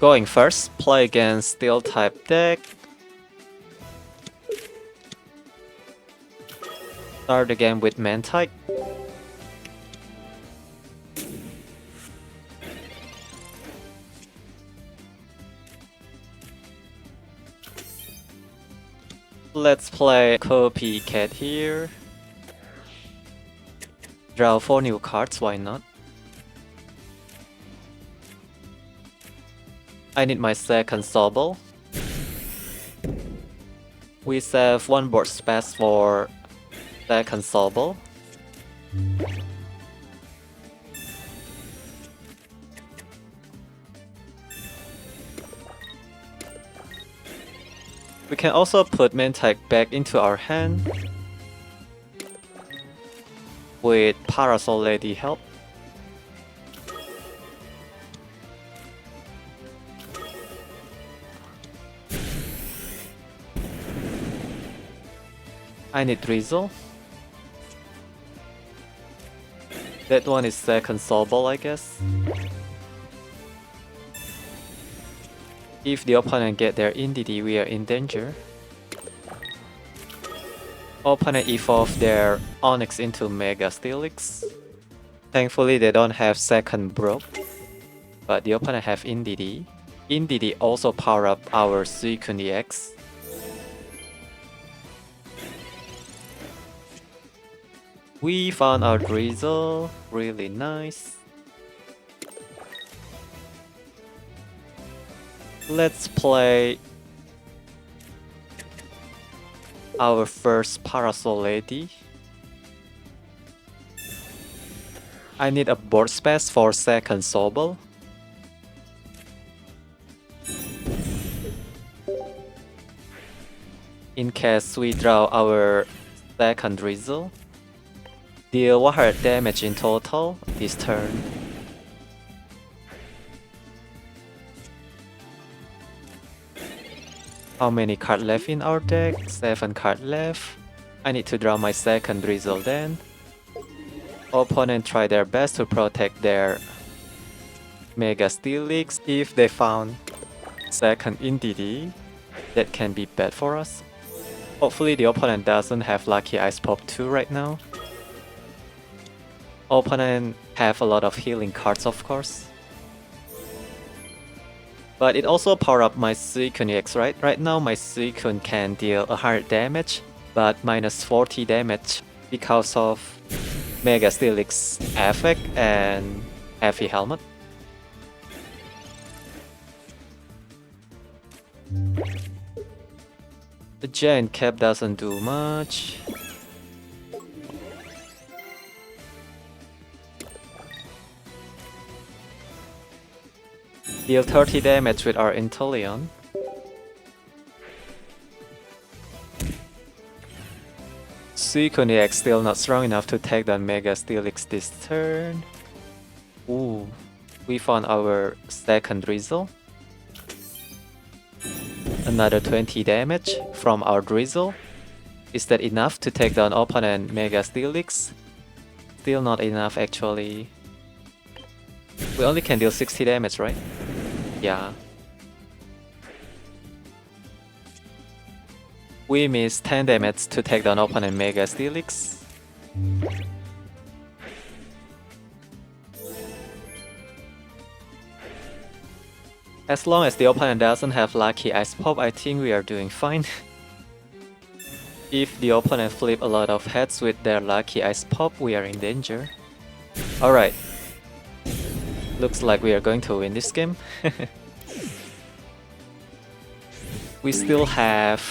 Going first, play against Steel type deck. Start the game with Mantyke. Let's play Copycat here. Draw 4 new cards, why not? I need my second Sobble. We save 1 board space for second Sobble. We can also put Mantyke back into our hand with Parasol Lady help. I need Drizzile. That one is second Sobble, I guess. If the opponent get their Indeedee, we are in danger. Opponent evolve their Onix into Mega Steelix. Thankfully they don't have second Broke, but the opponent have Indeedee. Indeedee also power up our Suicune EX. We found our Drizzile, really nice. Let's play our first Parasol Lady. I need a board space for second Sobble. In case we draw our second Drizzile. Deal 100 damage in total this turn. How many cards left in our deck? 7 cards left. I need to draw my second Drizzile then. Opponent try their best to protect their Mega Steelix. If they found second Indeedee, that can be bad for us. Hopefully the opponent doesn't have Lucky Ice Pop 2 right now. Opponent have a lot of healing cards, of course. But it also power up my Suicune EX, right? Right now my Suicune can deal 100 damage, but minus 40 damage because of Mega Steelix effect and Heavy Helmet. The Giant Cap doesn't do much. Deal 30 damage with our INTELEON. Suicune EX still not strong enough to take down Mega Steelix this turn. Ooh, we found our second Drizzile. Another 20 damage from our Drizzile. Is that enough to take down opponent Mega Steelix? Still not enough actually. We only can deal 60 damage, right? Yeah. We miss 10 damage to take down opponent Mega Steelix. As long as the opponent doesn't have Lucky Ice Pop, I think we are doing fine. If the opponent flip a lot of heads with their Lucky Ice Pop, we are in danger. Alright. Looks like we are going to win this game. We still have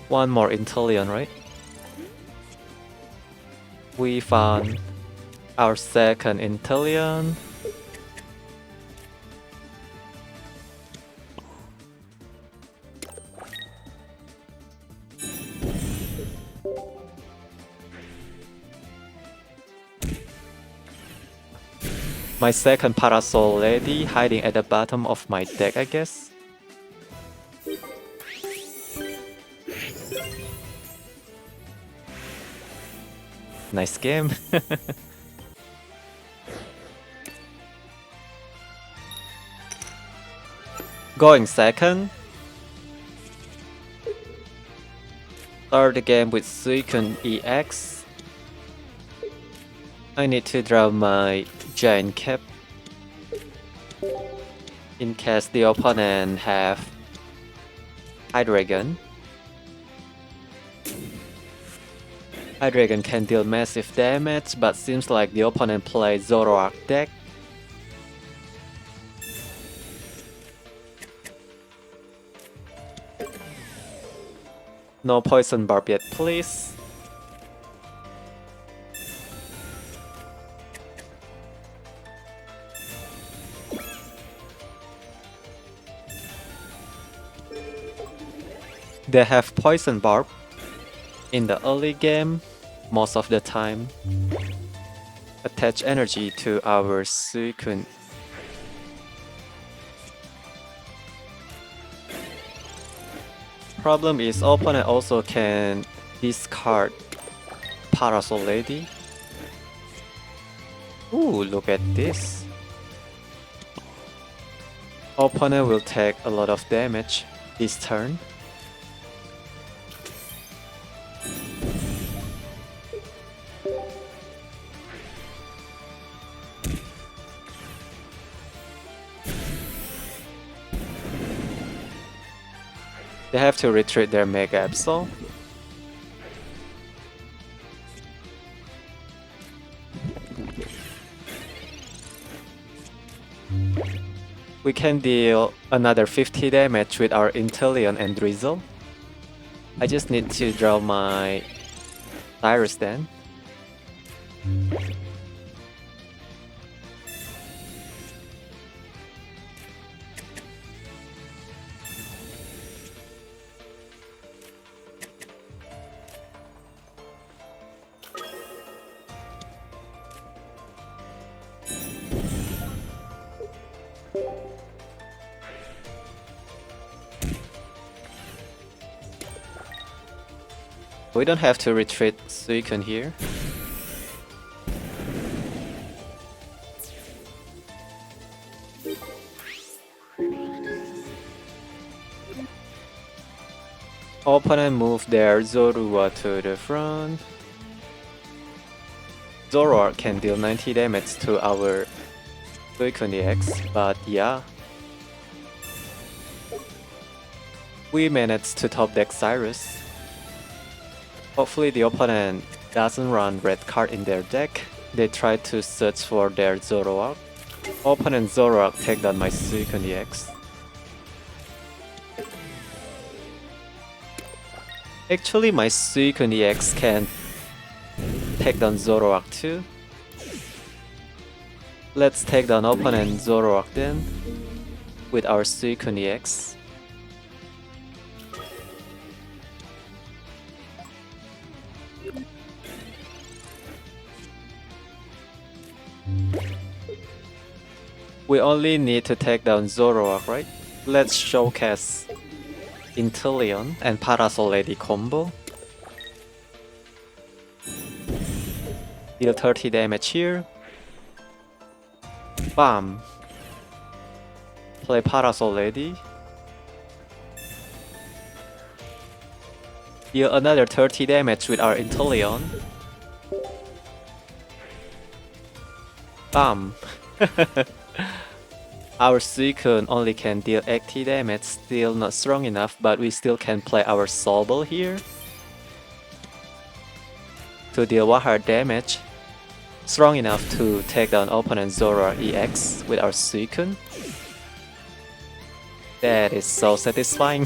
one more INTELEON, right? We found our second INTELEON. My second Parasol Lady hiding at the bottom of my deck, I guess. Nice game. Going second. Start the game with Suicune EX. I need to draw my Giant Cap in case the opponent have Hydreigon. Hydreigon can deal massive damage, but seems like the opponent plays Zoroark deck. No poison barb yet, please. They have poison barb in the early game most of the time. Attach energy to our Suicune. Problem is opponent also can discard Parasol Lady. Ooh, look at this. Opponent will take a lot of damage this turn. They have to retreat their Mega Absol. We can deal another 50 damage with our Inteleon and Drizzile. I just need to draw my Cyrus then. We don't have to retreat Suicune here. Opponent move their Zoroark to the front. Zoroark can deal 90 damage to our Suicune EX, but yeah. We managed to top deck Cyrus. Hopefully the opponent doesn't run red card in their deck. They try to search for their Zoroark. Opponent Zoroark take down my Suicune EX. Actually my Suicune EX can take down Zoroark too. Let's take down opponent Zoroark then with our Suicune EX. We only need to take down Zoroark, right? Let's showcase Inteleon and Parasol Lady combo. Deal 30 damage here. Bam! Play Parasol Lady. Deal another 30 damage with our Inteleon. Bam! Our Suicune only can deal 80 damage, still not strong enough, but we still can play our Sobble here to deal 100 damage, strong enough to take down opponent Zoroark EX with our Suicune. That is so satisfying.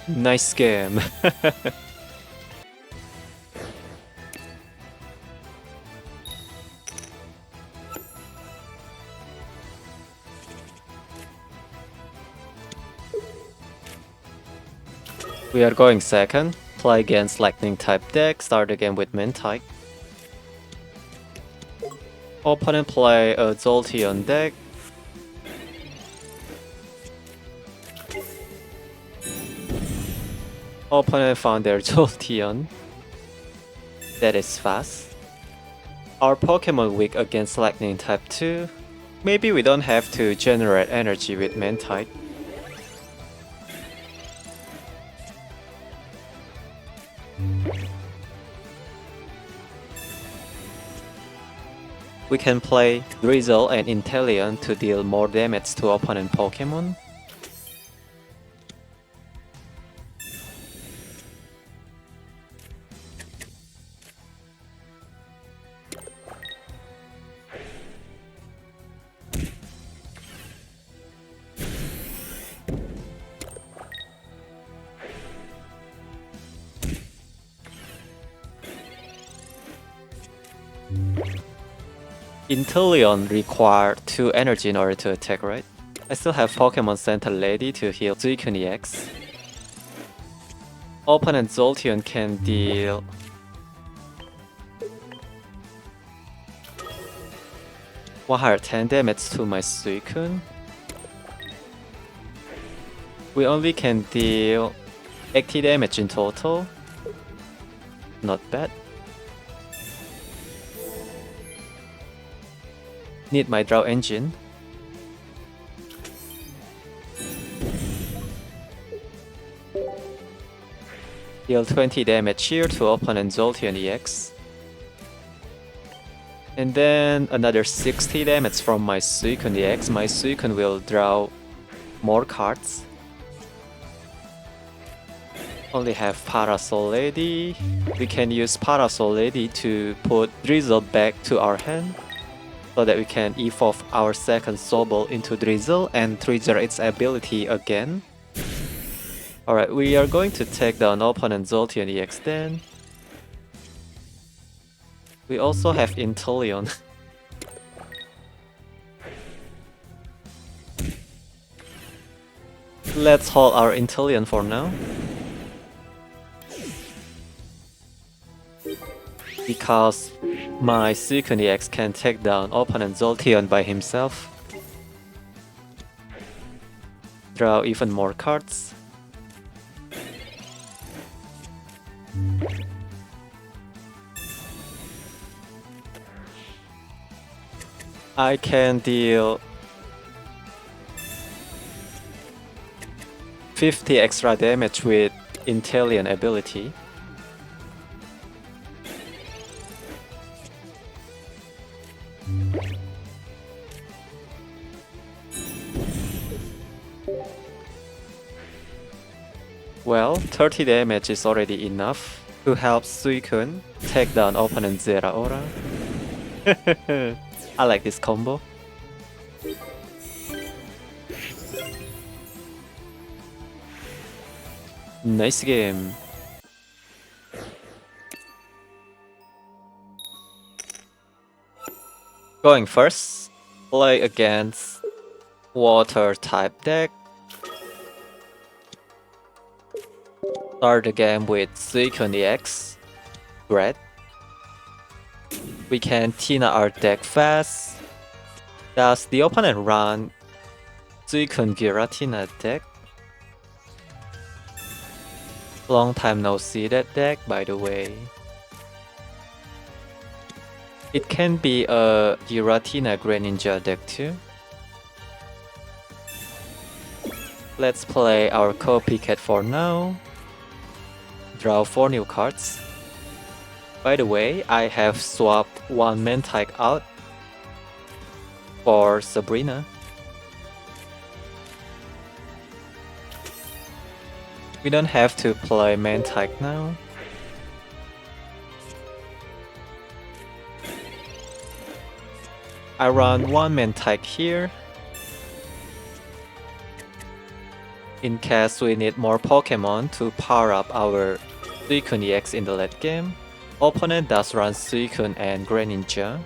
Nice game. We are going second, play against lightning type deck, start the game with Mantyke. Opponent play a Jolteon deck. Opponent found their Jolteon. That is fast. Our Pokemon weak against lightning type too. Maybe we don't have to generate energy with Mantyke. We can play Drizzile and INTELEON to deal more damage to opponent Pokemon. INTELEON require 2 energy in order to attack, right? I still have Pokemon Center Lady to heal Suicune EX. Opponent Jolteon can deal 110 damage to my Suicune. We only can deal 80 damage in total. Not bad. Need my draw engine. Deal 20 damage here to opponent Jolteon EX. And then another 60 damage from my Suicune EX. My Suicune will draw more cards. Only have Parasol Lady. We can use Parasol Lady to put Drizzile back to our hand, so that we can evolve our second Sobble into Drizzile and trigger its ability again. Alright, we are going to take down opponent Jolteon EX then. We also have INTELEON. Let's hold our INTELEON for now. Because my Suicune EX can take down opponent Jolteon by himself. Draw even more cards. I can deal 50 extra damage with INTELEON ability. Well, 30 damage is already enough to help Suicune take down opponent Zeraora. I like this combo. Nice game. Going first, play against water type deck. Start the game with Suicune EX, red. We can Tina our deck fast. Does the opponent run Suicune Giratina deck? Long time no see that deck, by the way. It can be a Giratina Greninja deck too. Let's play our Copycat for now. Draw 4 new cards. By the way, I have swapped one Mantyke out for Sabrina. We don't have to play Mantyke now. I run one Mantyke here. In case we need more Pokemon to power up our Suicune EX in the late game. Opponent does run Suicune and Greninja.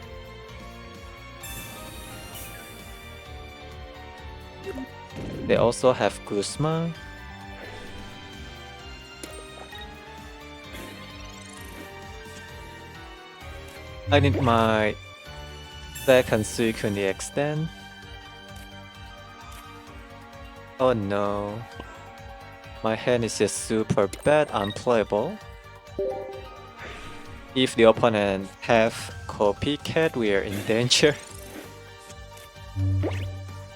They also have Guzma. I need my second Suicune EX then. Oh no. My hand is just super bad, unplayable. If the opponent have Copycat, we are in danger.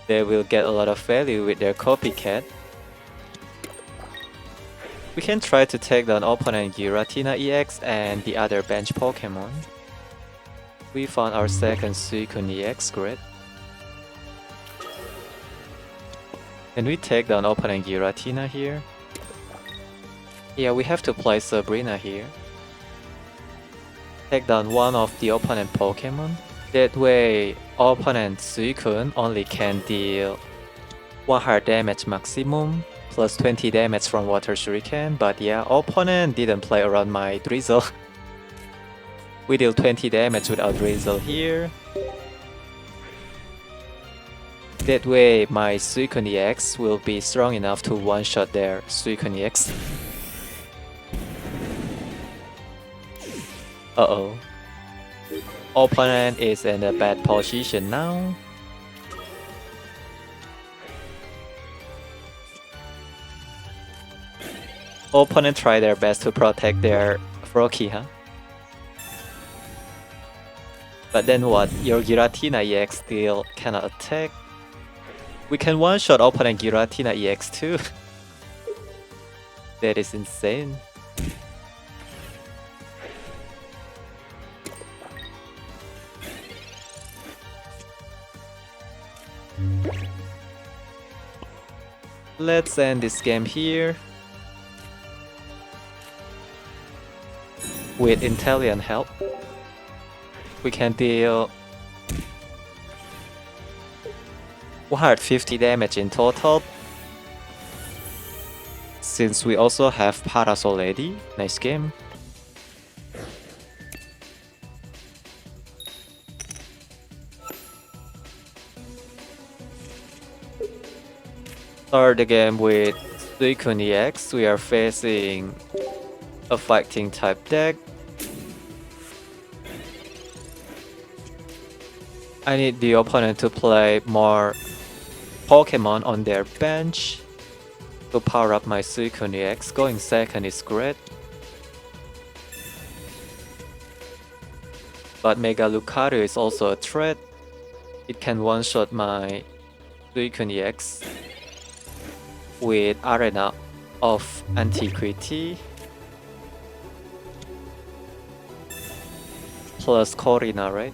They will get a lot of value with their Copycat. We can try to take down opponent Giratina EX and the other bench Pokemon. We found our second Suicune EX, great. Can we take down opponent Giratina here? Yeah, we have to play Sabrina here. Take down one of the opponent Pokemon. That way, opponent Suicune only can deal 100 damage maximum, plus 20 damage from Water Shuriken, but yeah, opponent didn't play around my Drizzile. We deal 20 damage without Drizzile here. That way, my Suicune EX will be strong enough to one-shot their Suicune EX. Uh-oh. Opponent is in a bad position now. Opponent try their best to protect their Froakie, huh? But then what? Your Giratina EX still cannot attack. We can one-shot opponent Giratina EX too. That is insane. Let's end this game here. With INTELEON help, we can deal 150 damage in total. Since we also have Parasol Lady, nice game. Start the game with Suicune EX. We are facing a fighting type deck. I need the opponent to play more Pokemon on their bench to power up my Suicune EX. Going second is great. But Mega Lucario is also a threat. It can one-shot my Suicune EX with Arena of Antiquity plus Corina, right?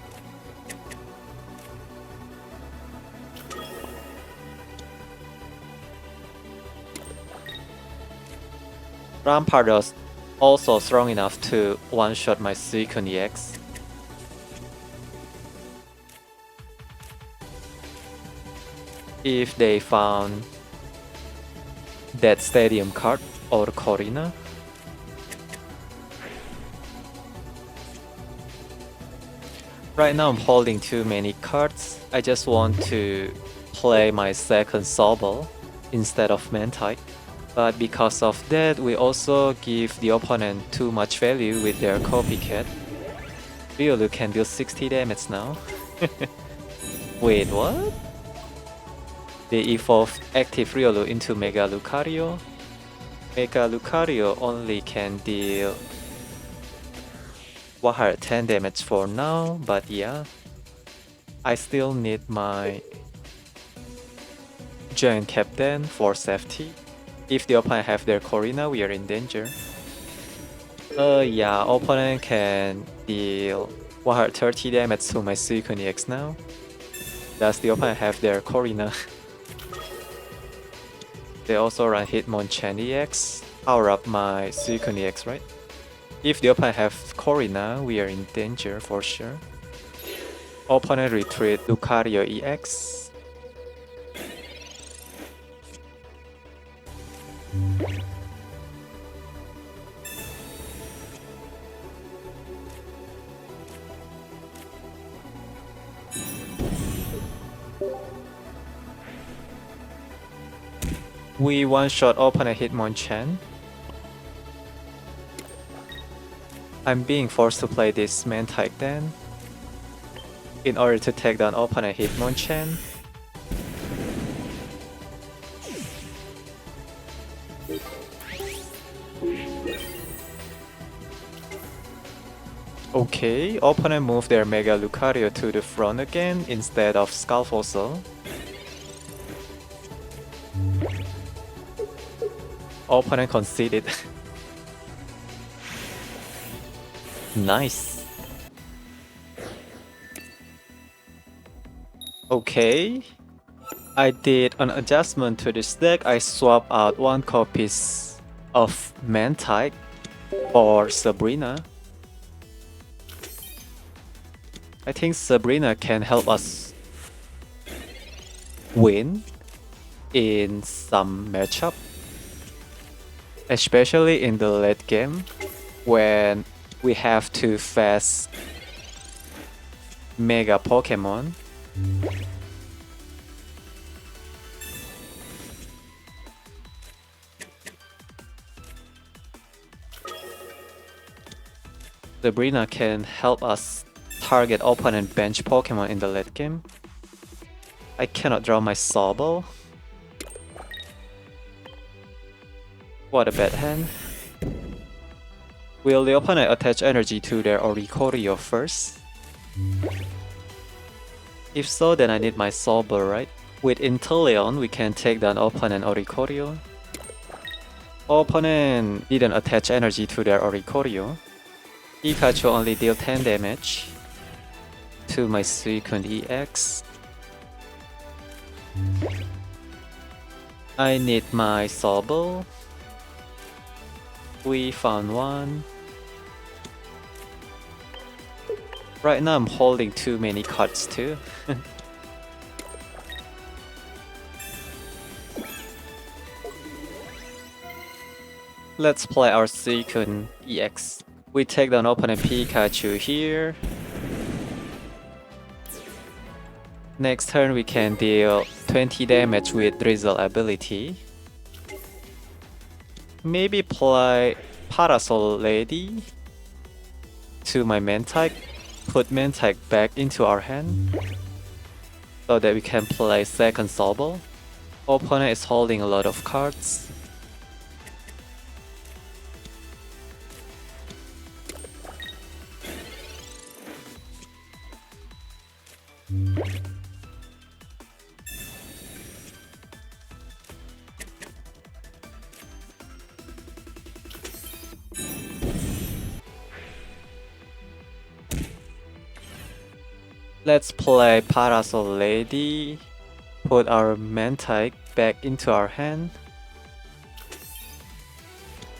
Rampardos also strong enough to one-shot my Suicune EX. If they found that stadium card or Corina. Right now I'm holding too many cards. I just want to play my second Sobble instead of Mantyke. But because of that, we also give the opponent too much value with their Copycat. Riolu can deal 60 damage now. Wait, what? They evolved active Riolu into Mega Lucario. Mega Lucario only can deal 110 damage for now, but yeah. I still need my Giant Captain for safety. If the opponent have their Corina, we are in danger. Yeah, opponent can deal 130 damage to my Suicune EX now. Does the opponent have their Corina? They also run Hitmonchan EX, power up my Suicune EX, right? If the opponent have Corina, we are in danger for sure. Opponent retreat Lucario EX. We one-shot opponent Hitmonchan. I'm being forced to play this Mantyke then, in order to take down opponent Hitmonchan. Okay, opponent moved their Mega Lucario to the front again instead of Skull Fossil. Opponent conceded. Nice. Okay. I did an adjustment to this deck. I swapped out one copies of Mantyke for Sabrina. I think Sabrina can help us win in some matchup, especially in the late game when we have to face Mega Pokemon. Sabrina can help us target opponent bench Pokemon in the late game. I cannot draw my Sobble. What a bad hand. Will the opponent attach energy to their Oricorio first? If so, then I need my Sobble, right? With Inteleon, we can take down opponent Oricorio. Opponent didn't attach energy to their Oricorio. Pikachu only deal 10 damage to my Suicune EX. I need my Sobble. We found one. Right now I'm holding too many cards too. Let's play our Suicune EX. We take down opponent Pikachu here. Next turn we can deal 20 damage with Drizzile ability. Maybe play Parasol Lady to my Mantyke. Put Mantyke back into our hand so that we can play second Sobble. Opponent is holding a lot of cards. Let's play Parasol Lady. Put our Mantyke back into our hand.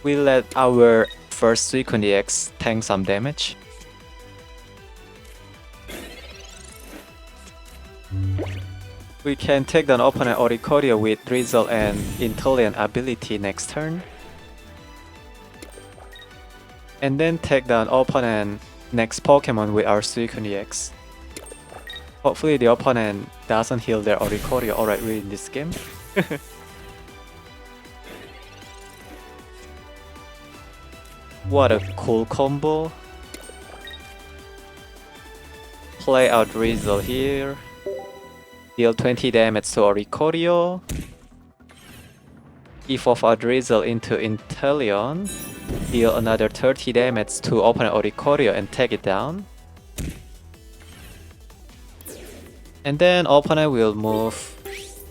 We let our first Suicune EX tank some damage. We can take down opponent Oricorio with Drizzile and Inteleon ability next turn. And then take down opponent next Pokemon with our Suicune EX. Hopefully the opponent doesn't heal their Oricorio. Alright, we win this game. What a cool combo. Play out Drizzile here. Deal 20 damage to Oricorio. Evolve our Drizzile into Inteleon. Deal another 30 damage to opponent Oricorio and take it down. And then opponent will move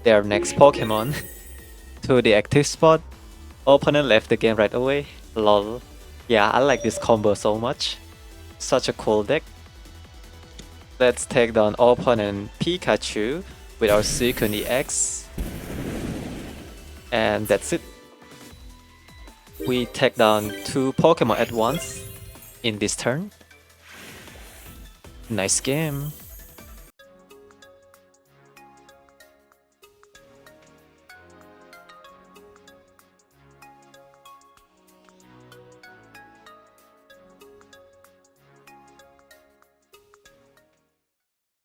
their next Pokemon to the active spot. Opponent left the game right away. Lol. Yeah, I like this combo so much. Such a cool deck. Let's take down opponent Pikachu with our Suicune EX. And that's it. We take down 2 Pokemon at once in this turn. Nice game.